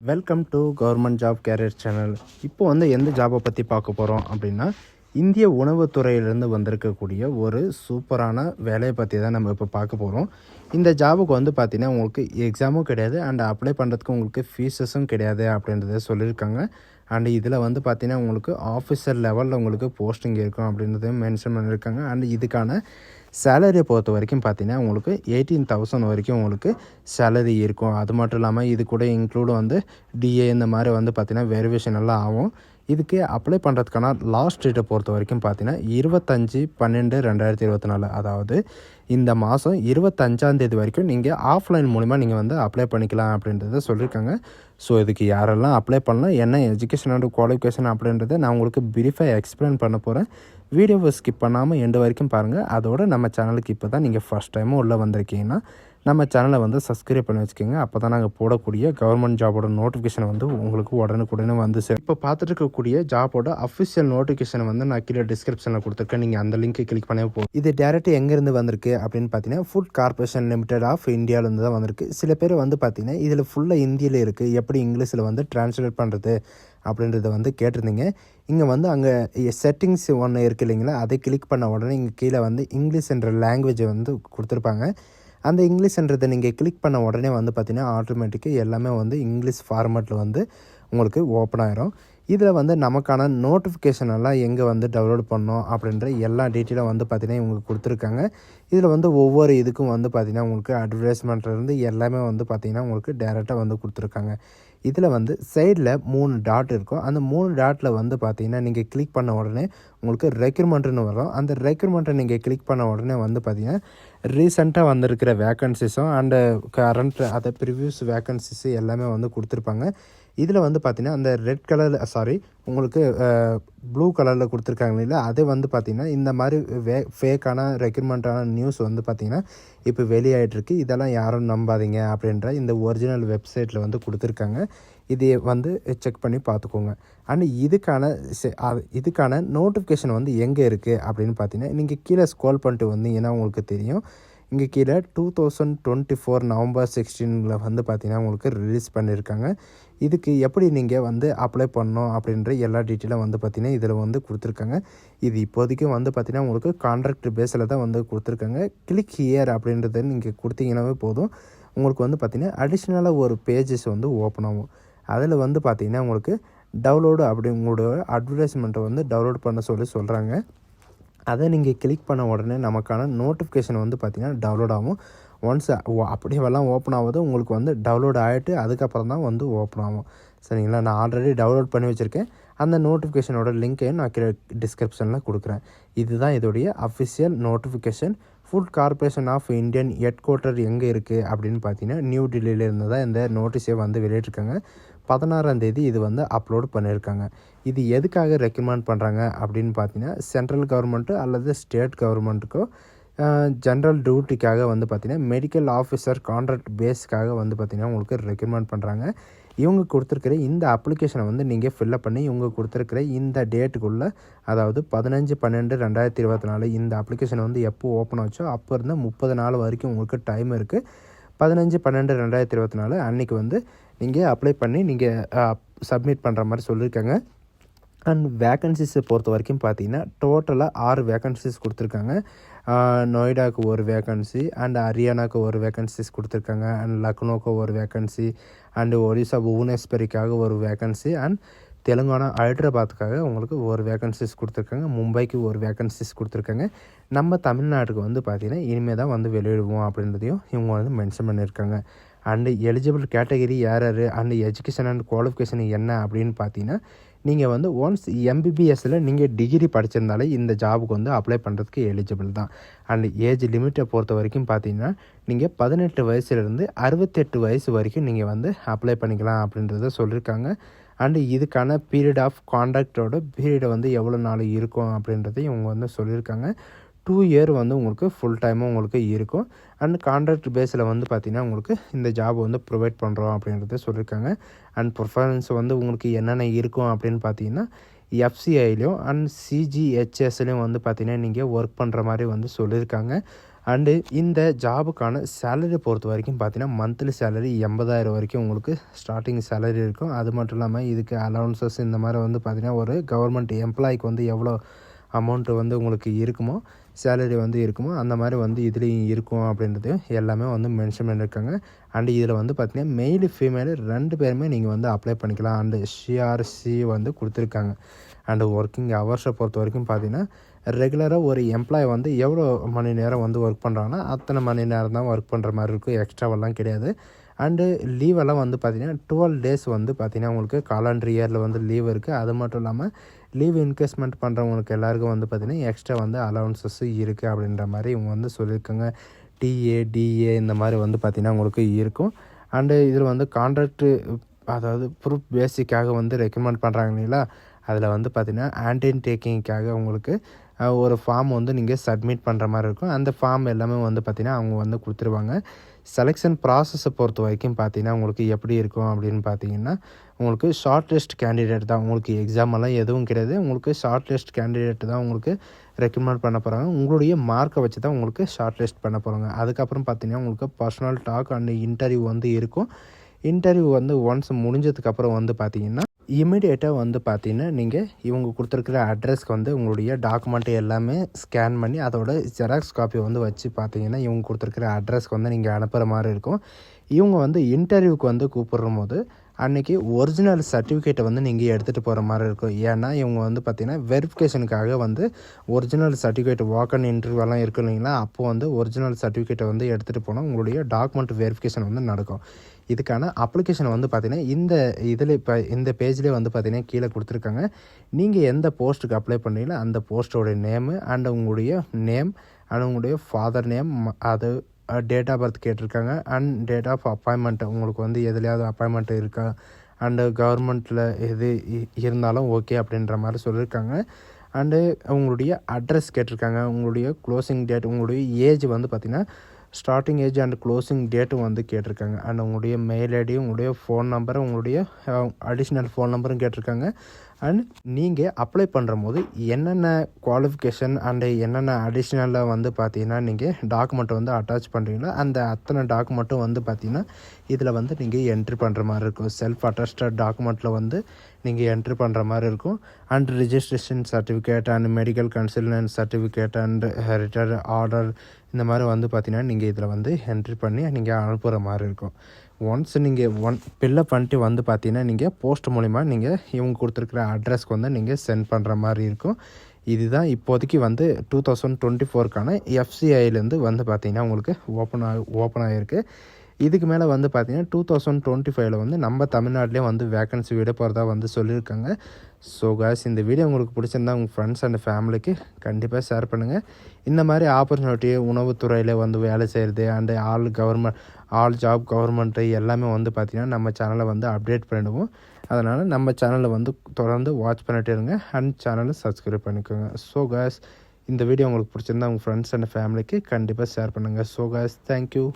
Welcome to government job career channel. இப்போ எந்த ஜாபை பற்றி பார்க்க போகிறோம் அப்படின்னா, இந்திய உணவுத்துறையிலேருந்து வந்திருக்கக்கூடிய ஒரு சூப்பரான வேலையை பற்றி தான் நம்ம இப்போ பார்க்க போகிறோம். இந்த ஜாபுக்கு பார்த்தீங்கன்னா உங்களுக்கு எக்ஸாமும் கிடையாது அண்ட் அப்ளை பண்ணுறதுக்கு உங்களுக்கு ஃபீஸஸும் கிடையாது அப்படின்றத சொல்லியிருக்காங்க. அண்ட் இதில் பார்த்தீங்கன்னா உங்களுக்கு ஆஃபீஸர் லெவலில் உங்களுக்கு போஸ்டிங் இருக்கும் அப்படின்றதையும் மென்ஷன் பண்ணியிருக்காங்க. அண்ட் இதுக்கான சேலரியை பொறுத்த வரைக்கும் பார்த்தீங்கன்னா உங்களுக்கு 18,000 வரைக்கும் உங்களுக்கு சேலரி இருக்கும். அது மட்டும் இல்லாமல் இது கூட இன்க்ளூடு டிஏ இந்த மாதிரி பார்த்தீங்கன்னா வெரிஃபிகேஷன் எல்லாம் ஆகும். இதுக்கு அப்ளை பண்ணுறதுக்கான லாஸ்ட் டேட்டை பொறுத்த வரைக்கும் பார்த்தீங்கன்னா 25/12/2024, அதாவது இந்த மாதம் 25ஆம் தேதி வரைக்கும் நீங்கள் ஆஃப்லைன் மூலிமா நீங்கள் அப்ளை பண்ணிக்கலாம் அப்படின்றத சொல்லியிருக்காங்க. ஸோ இதுக்கு யாரெல்லாம் அப்ளை பண்ணலாம், என்ன எஜுகேஷன் அண்ட் குவாலிஃபிகேஷன் அப்படின்றத நான் உங்களுக்கு பிரீஃபாக எக்ஸ்பிளைன் பண்ண போகிறேன். வீடியோவை ஸ்கிப் பண்ணாமல் எண்டு வரைக்கும் பாருங்கள். அதோடு நம்ம சேனலுக்கு இப்போ தான் நீங்கள் ஃபஸ்ட் டைமும் உள்ளே வந்திருக்கீங்கன்னா நம்ம சேனலை சப்ஸ்கிரைப் பண்ணி வச்சுக்கோங்க. அப்போ தான் நாங்கள் போடக்கூடிய கவர்மெண்ட் ஜாபோட நோட்டிஃபிகேஷன் உங்களுக்கு உடனுக்குடனே சேரும். இப்போ பார்த்துட்டு இருக்கக்கூடிய ஜாபோட அஃபிஷியல் நோட்டிஃபிகேஷன் நான் கீழே டிஸ்கிரிப்ஷனில் கொடுத்துருக்கேன். நீங்கள் அந்த லிங்க்கை கிளிக் பண்ணவே போகும். இது டேரெக்ட் எங்கேருந்து வந்திருக்கு அப்படின்னு பார்த்தீங்கன்னா ஃபுட் கார்பரேஷன் லிமிடெட் ஆஃப் இந்தியாவிலேருந்து தான் வந்திருக்கு. சில பேர் பார்த்தீங்கன்னா இதில் ஃபுல்லாக ஹிந்தியில் இருக்குது, எப்படி இங்கிலீஷில் ட்ரான்ஸ்லேட் பண்ணுறது அப்படின்றத கேட்டிருந்தீங்க. இங்கே அங்கே செட்டிங்ஸ் ஒன்று இருக்குது இல்லைங்களா, அதை கிளிக் பண்ண உடனே இங்கே கீழே இங்கிலீஷ் என்ற லாங்குவேஜை கொடுத்துருப்பாங்க. அந்த இங்கிலீஷ்ன்றதை நீங்கள் கிளிக் பண்ண உடனே பார்த்தீங்கன்னா ஆட்டோமேட்டிக்காக எல்லாமே இங்கிலீஷ் ஃபார்மேட்டில் உங்களுக்கு ஓப்பன் ஆயிரும். இதில் நமக்கான நோட்டிஃபிகேஷன் எல்லாம் எங்கே டவுன்லோட் பண்ணோம் அப்படின்ற எல்லா டீட்டெயிலும் பார்த்தீங்கன்னா இவங்க கொடுத்துருக்காங்க. இதில் ஒவ்வொரு இதுக்கும் பார்த்தீங்கன்னா உங்களுக்கு அட்வர்டைஸ்மெண்ட்லேருந்து எல்லாமே பார்த்தீங்கன்னா உங்களுக்கு டேரெக்டாக கொடுத்துருக்காங்க. இதில் சைடில் 3 டாட் இருக்கும். அந்த 3 டாட்டில் பார்த்தீங்கன்னா நீங்கள் கிளிக் பண்ண உடனே உங்களுக்கு ரெக்ரூட்மெண்ட்னு வரும். அந்த ரெக்ரூட்மெண்ட்டை நீங்கள் கிளிக் பண்ண உடனே பார்த்தீங்கன்னா ரீசெண்டாக வந்திருக்கிற வேக்கன்சிஸும் அண்டு கரண்ட் அதை ப்ரிவியூஸ் வேக்கன்சிஸு எல்லாமே கொடுத்துருப்பாங்க. இதில் பார்த்தீங்கன்னா அந்த ரெட் கலரில் உங்களுக்கு ப்ளூ கலரில் கொடுத்துருக்காங்க இல்லைங்களா, அது பார்த்தீங்கன்னா இந்த மாதிரி ஃபேக்கான ரெக்ரூட்மெண்ட்டான நியூஸ் பார்த்தீங்கன்னா இப்போ வெளியாகிட்டுருக்கு. இதெல்லாம் யாரும் நம்பாதீங்க அப்படின்ற இந்த ஒரிஜினல் வெப்சைட்டில் கொடுத்துருக்காங்க. இது செக் பண்ணி பார்த்துக்கோங்க. அண்ட் இதுக்கான நோட்டிஃபிகேஷன் எங்கே இருக்குது அப்படின்னு பார்த்தீங்கன்னா நீங்கள் கீழே ஸ்க்ரோல் பண்ணிட்டு வந்தீங்கன்னா உங்களுக்கு தெரியும். இங்கே கீழே 2024 நவம்பர் 16 பார்த்தீங்கன்னா உங்களுக்கு ரிலீஸ் பண்ணியிருக்காங்க. இதுக்கு எப்படி நீங்கள் அப்ளை பண்ணணும் அப்படின்ற எல்லா டீட்டெயிலும் பார்த்தீங்கன்னா இதில் கொடுத்துருக்காங்க. இது இப்போதைக்கு பார்த்தீங்கன்னா உங்களுக்கு கான்ட்ராக்ட் பேஸில் தான் கொடுத்துருக்காங்க. கிளிக் ஹியர் அப்படின்றத நீங்கள் கொடுத்தீங்கன்னாவே போதும். உங்களுக்கு பார்த்தீங்கன்னா அடிஷ்னலாக ஒரு பேஜஸ் ஓப்பன் ஆகும். அதில் பார்த்தீங்கன்னா உங்களுக்கு டவுன்லோடு அப்படி உங்களோட அட்வர்டைஸ்மெண்ட்டை டவுன்லோட் பண்ண சொல்கிறாங்க. அதை நீங்கள் கிளிக் பண்ண உடனே நமக்கான நோட்டிஃபிகேஷன் பார்த்தீங்கன்னா டவுன்லோட் ஆகும். ஒன்ஸ் அப்படியெல்லாம் ஓப்பன் ஆகுது உங்களுக்கு டவுன்லோட் ஆகிட்டு அதுக்கப்புறம் தான் ஓப்பன் ஆகும். சரிங்களா, நான் ஆல்ரெடி டவுன்லோட் பண்ணி வச்சுருக்கேன். அந்த நோட்டிஃபிகேஷனோட லிங்க்கையும் நான் கீழே டிஸ்கிரிப்ஷனில் கொடுக்குறேன். இதுதான் இதோடைய official notification. Food corporation of Indian head quarter எங்கே இருக்குது அப்படின்னு பார்த்தீங்கன்னா நியூ டெல்லியிலேருந்து தான் இந்த நோட்டீஸே வெளியிட்டிருக்காங்க. 16ஆம் தேதி இது அப்லோட் பண்ணியிருக்காங்க. இது எதுக்காக ரெக்கமெண்ட் பண்ணுறாங்க அப்படின்னு பார்த்தீங்கன்னா சென்ட்ரல் கவர்மெண்ட்டு அல்லது ஸ்டேட் கவர்மெண்ட்டுக்கோ ஜென்ரல் டியூட்டிக்காக பார்த்தீங்கன்னா மெடிக்கல் ஆஃபீஸர் கான்ட்ராக்ட் பேஸ்க்காக பார்த்தீங்கன்னா உங்களுக்கு ரெக்கமெண்ட் பண்ணுறாங்க. இவங்க கொடுத்துருக்கிற இந்த அப்ளிகேஷனை நீங்கள் ஃபில்லப் பண்ணி இவங்க கொடுத்துருக்கிற இந்த டேட்டுக்குள்ளே, அதாவது 15/12/2024 இந்த அப்ளிகேஷன் எப்போ ஓப்பன் ஆச்சோ அப்போ இருந்து 30 நாள் வரைக்கும் உங்களுக்கு டைம் இருக்குது. 15/12/2024 அன்றைக்கி நீங்கள் அப்ளை பண்ணி நீங்கள் சப்மிட் பண்ணுற மாதிரி சொல்லியிருக்காங்க. அண்ட் வேக்கன்சிஸை பொறுத்த வரைக்கும் பார்த்தீங்கன்னா டோட்டலாக 6 வேக்கன்சிஸ் கொடுத்துருக்காங்க. நொய்டாவுக்கு ஒரு வேக்கன்சி, அண்ட் ஹரியானாவுக்கு ஒரு வேக்கன்சிஸ் கொடுத்துருக்காங்க, அண்ட் லக்னோவுக்கு ஒரு வேக்கன்சி, அண்டு ஒடிசா புவனேஸ்வரிக்காக ஒரு வேக்கன்சி, அண்ட் தெலுங்கானா ஹைதராபாத்துக்காக உங்களுக்கு ஒரு வேக்கன்சிஸ் கொடுத்துருக்காங்க. மும்பைக்கு ஒரு வேக்கன்சிஸ் கொடுத்துருக்காங்க. நம்ம தமிழ்நாட்டுக்கு பார்த்தீங்கன்னா இனிமேல் தான் வெளியிடுவோம் அப்படின்றதையும் இவங்க மென்ஷன் பண்ணியிருக்காங்க. அண்டு எலிஜிபிள் கேட்டகரி யார் அண்டு எஜுகேஷன் அண்ட் குவாலிஃபிகேஷன் என்ன அப்படின்னு பார்த்தீங்கன்னா நீங்கள் ஒன்ஸ் எம்பிபிஎஸ்சில் நீங்கள் டிகிரி படிச்சிருந்தாலே இந்த ஜாபுக்கு அப்ளை பண்ணுறதுக்கு எலிஜிபிள் தான். அண்ட் ஏஜ் லிமிட்டை பொறுத்த வரைக்கும் பார்த்தீங்கன்னா நீங்கள் 18 வயசுலேருந்து 68 வயசு வரைக்கும் நீங்கள் அப்ளை பண்ணிக்கலாம் அப்படின்றத சொல்லியிருக்காங்க. அண்டு இதுக்கான பீரியட் ஆஃப் கான்ட்ராக்டோட பீரியடை எவ்வளோ நாள் இருக்கும் அப்படின்றதையும் இவங்க சொல்லியிருக்காங்க. 2 இயர் உங்களுக்கு ஃபுல் டைமும் உங்களுக்கு இருக்கும். அண்ட் கான்ட்ராக்ட் பேஸில் பார்த்தீங்கன்னா உங்களுக்கு இந்த ஜாப் ப்ரொவைட் பண்ணுறோம் அப்படின்றத சொல்லியிருக்காங்க. அண்ட் பர்ஃபார்மன்ஸ் உங்களுக்கு என்னென்ன இருக்கும் அப்படின்னு பார்த்தீங்கன்னா எஃப்சிஐலையும் அண்ட் சிஜிஹெச்எஸ்லையும் பார்த்தீங்கன்னா நீங்கள் ஒர்க் பண்ணுற மாதிரி சொல்லியிருக்காங்க. அண்டு இந்த ஜாபுக்கான சேலரி பொறுத்த வரைக்கும் பார்த்தீங்கன்னா மந்த்லி சேலரி 80,000 வரைக்கும் உங்களுக்கு ஸ்டார்டிங் சேலரி இருக்கும். அது மட்டும் இல்லாமல் இதுக்கு அலவன்சஸ் இந்த மாதிரி வந்து பார்த்திங்கன்னா ஒரு கவர்மெண்ட் எம்ப்ளாய்க்கு வந்து எவ்வளோ அமௌண்ட்டு வந்து உங்களுக்கு இருக்குமோ சேலரி வந்து இருக்குமோ அந்த மாதிரி வந்து இதுலேயும் இருக்கும் அப்படின்றது எல்லாமே வந்து மென்ஷன் பண்ணியிருக்காங்க. அண்டு இதில் வந்து பார்த்திங்கன்னா மெயில் ஃபீமேலு 2 பேருமே நீங்கள் வந்து அப்ளை பண்ணிக்கலாம். அண்டு சிஆர்சி வந்து கொடுத்துருக்காங்க. அண்டு ஒர்க்கிங் ஹவர்ஸை பொறுத்த வரைக்கும் பார்த்திங்கன்னா ரெகுலராக ஒரு எம்ப்ளாய் வந்து எவ்வளோ மணி நேரம் வந்து ஒர்க் பண்ணுறாங்கன்னா அத்தனை மணி நேரம் தான் ஒர்க் பண்ணுற மாதிரி இருக்கும். எக்ஸ்ட்ராவெல்லாம் கிடையாது. அண்டு லீவெல்லாம் வந்து பார்த்திங்கன்னா 12 டேஸ் வந்து பார்த்திங்கன்னா உங்களுக்கு காலண்டர் இயரில் வந்து லீவ் இருக்குது. அது மட்டும் இல்லாமல் லீவ் இன்வெஸ்ட்மெண்ட் பண்ணுறவங்களுக்கு எல்லாருக்கும் வந்து பார்த்திங்கன்னா எக்ஸ்ட்ரா வந்து அலவன்சஸும் இருக்குது அப்படின்ற மாதிரி இவங்க வந்து சொல்லியிருக்காங்க. டிஏ டிஏ இந்த மாதிரி வந்து பார்த்திங்கன்னா உங்களுக்கு இருக்கும். அண்டு இதில் வந்து கான்ட்ராக்டு அதாவது ப்ரூஃப் பேசிக்காக வந்து ரெக்கமெண்ட் பண்ணுறாங்க இல்லைங்களா, அதில் வந்து பார்த்திங்கன்னா ஆன்டின் டேக்கிங்காக உங்களுக்கு ஒரு ஃபார்ம் வந்து நீங்கள் சப்மிட் பண்ணுற மாதிரி இருக்கும். அந்த ஃபார்ம் எல்லாமே வந்து பார்த்திங்கன்னா அவங்க வந்து கொடுத்துருவாங்க. செலெக்ஷன் ப்ராசஸை பொறுத்த வரைக்கும் பார்த்திங்கன்னா உங்களுக்கு எப்படி இருக்கும் அப்படின்னு பார்த்தீங்கன்னா உங்களுக்கு ஷார்ட் லிஸ்ட் கேண்டிடேட் தான். உங்களுக்கு எக்ஸாம் எல்லாம் எதுவும் கிடையாது. உங்களுக்கு ஷார்ட் லிஸ்ட் கேண்டிடேட் தான் உங்களுக்கு ரெக்கமெண்ட் பண்ண போகிறாங்க. உங்களுடைய மார்க்கை வச்சு தான் உங்களுக்கு ஷார்ட் லிஸ்ட் பண்ண போகிறாங்க. அதுக்கப்புறம் பார்த்திங்கன்னா உங்களுக்கு பர்சனல் டாக் அண்ட் இன்டர்வியூ வந்து இருக்கும். இன்டர்வியூ வந்து ஒன்ஸ் முடிஞ்சதுக்கப்புறம் வந்து பார்த்திங்கன்னா இமீடியேட்டாக வந்து பார்த்திங்கன்னா நீங்கள் இவங்க கொடுத்துருக்குற அட்ரஸ்க்கு வந்து உங்களுடைய டாக்குமெண்ட் எல்லாமே ஸ்கேன் பண்ணி அதோட ஜெராக்ஸ் காப்பி வந்து வச்சு பார்த்திங்கன்னா இவங்க கொடுத்துருக்குற அட்ரஸ்க்கு வந்து நீங்கள் அனுப்புகிற மாதிரி இருக்கும். இவங்க வந்து இன்டர்வியூக்கு வந்து கூப்பிட்றும் போது அன்றைக்கி ஒரிஜினல் சர்டிஃபிகேட்டை வந்து நீங்கள் எடுத்துகிட்டு போகிற மாதிரி இருக்கும். ஏன்னா இவங்க வந்து பார்த்திங்கன்னா வெரிஃபிகேஷனுக்காக வந்து ஒரிஜினல் சர்டிஃபிகேட் வாக்கன் இன்டர்வியூலாம் இருக்கும் இல்லைங்களா, அப்போது வந்து ஒரிஜினல் சர்டிஃபிகேட்டை வந்து எடுத்துகிட்டு போனால் உங்களுடைய டாக்குமெண்ட் வெரிஃபிகேஷன் வந்து நடக்கும். இதுக்கான அப்ளிகேஷன் வந்து பார்த்திங்கன்னா இந்த இதில் இப்போ இந்த பேஜ்லேயே வந்து பார்த்திங்கன்னா கீழே கொடுத்துருக்காங்க. நீங்கள் எந்த போஸ்ட்டுக்கு அப்ளை பண்ணீங்களோ அந்த போஸ்ட்டோடைய நேமு அண்ட் உங்களுடைய நேம் அண்ட் உங்களுடைய ஃபாதர் நேம், அது டேட் ஆஃப் பர்த் கேட்டிருக்காங்க. அண்ட் டேட் ஆஃப் அப்பாயின்மெண்ட் உங்களுக்கு வந்து எதுலையாவது அப்பாயின்மெண்ட் இருக்கா அண்டு கவர்மெண்ட்டில் எது இருந்தாலும் ஓகே அப்படின்ற மாதிரி சொல்லியிருக்காங்க. அண்டு உங்களுடைய அட்ரஸ் கேட்டிருக்காங்க. உங்களுடைய க்ளோசிங் டேட், உங்களுடைய ஏஜ் வந்து பார்த்திங்கன்னா ஸ்டார்டிங் ஏஜ் அண்ட் க்ளோசிங் டேட்டும் வந்து கேட்டிருக்காங்க. அண்ட் உங்களுடைய மெயில் ஐடியும் உங்களுடைய ஃபோன் நம்பரும் உங்களுடைய அடிஷ்னல் ஃபோன் நம்பரும் கேட்டிருக்காங்க. அண்ட் நீங்கள் அப்ளை பண்ணுற போது என்னென்ன குவாலிஃபிகேஷன் அண்டு என்னென்ன அடிஷ்னலாக வந்து பார்த்தீங்கன்னா நீங்கள் டாக்குமெண்ட்டை வந்து அட்டாச் பண்ணுறீங்களோ அந்த அத்தனை டாக்குமெண்ட்டும் வந்து பார்த்திங்கன்னா இதில் வந்து நீங்கள் என்ட்ரி பண்ணுற மாதிரி இருக்கும். செல்ஃப் அட்டஸ்டட் டாக்குமெண்ட்டில் வந்து நீங்கள் என்ட்ரி பண்ணுற மாதிரி இருக்கும். And registration certificate and medical consultant certificate and ரிட்டர் ஆர்டர் இந்த மாதிரி வந்து பார்த்திங்கன்னா நீங்கள் இதில் வந்து என்ட்ரி பண்ணி நீங்கள் அனுப்புகிற மாதிரி இருக்கும். ஒன்ஸ் நீங்கள் ஃபில்லப் பண்ணிட்டு வந்து பார்த்தீங்கன்னா நீங்கள் போஸ்ட் மூலிமா நீங்கள் இவங்க கொடுத்துருக்குற அட்ரஸ்க்கு வந்து நீங்கள் சென்ட் பண்ணுற மாதிரி இருக்கும். இதுதான் இப்போதைக்கு வந்து 2024க்கான எஃப்சிஐலேருந்து வந்து பார்த்திங்கன்னா உங்களுக்கு ஓப்பன் ஆகிருக்கு. இதுக்கு மேலே வந்து பார்த்திங்கன்னா 2025 வந்து நம்ம தமிழ்நாட்டிலே வந்து வேக்கன்சி விட போகிறதா வந்து சொல்லியிருக்காங்க. ஸோ காய்ஸ், இந்த வீடியோ உங்களுக்கு பிடிச்சிருந்தா உங்கள் ஃப்ரெண்ட்ஸ் அண்ட் ஃபேமிலிக்கு கண்டிப்பாக ஷேர் பண்ணுங்கள். இந்த மாதிரி ஆப்பர்ச்சுனிட்டி உணவுத்துறையில் வந்து வேலை செய்கிறது அண்டு ஆல் ஜாப் கவர்மெண்ட்டு எல்லாமே வந்து பார்த்திங்கன்னா நம்ம சேனலை வந்து அப்டேட் பண்ணிடுவோம். அதனால் நம்ம சேனலை வந்து தொடர்ந்து வாட்ச் பண்ணிட்டு இருங்க அண்ட் சேனலை சப்ஸ்கிரைப் பண்ணிக்கோங்க. ஸோ காய்ஸ், இந்த வீடியோ உங்களுக்கு பிடிச்சிருந்தா உங்கள் ஃப்ரெண்ட்ஸ் அண்ட் ஃபேமிலிக்கு கண்டிப்பாக ஷேர் பண்ணுங்கள். So guys, thank you.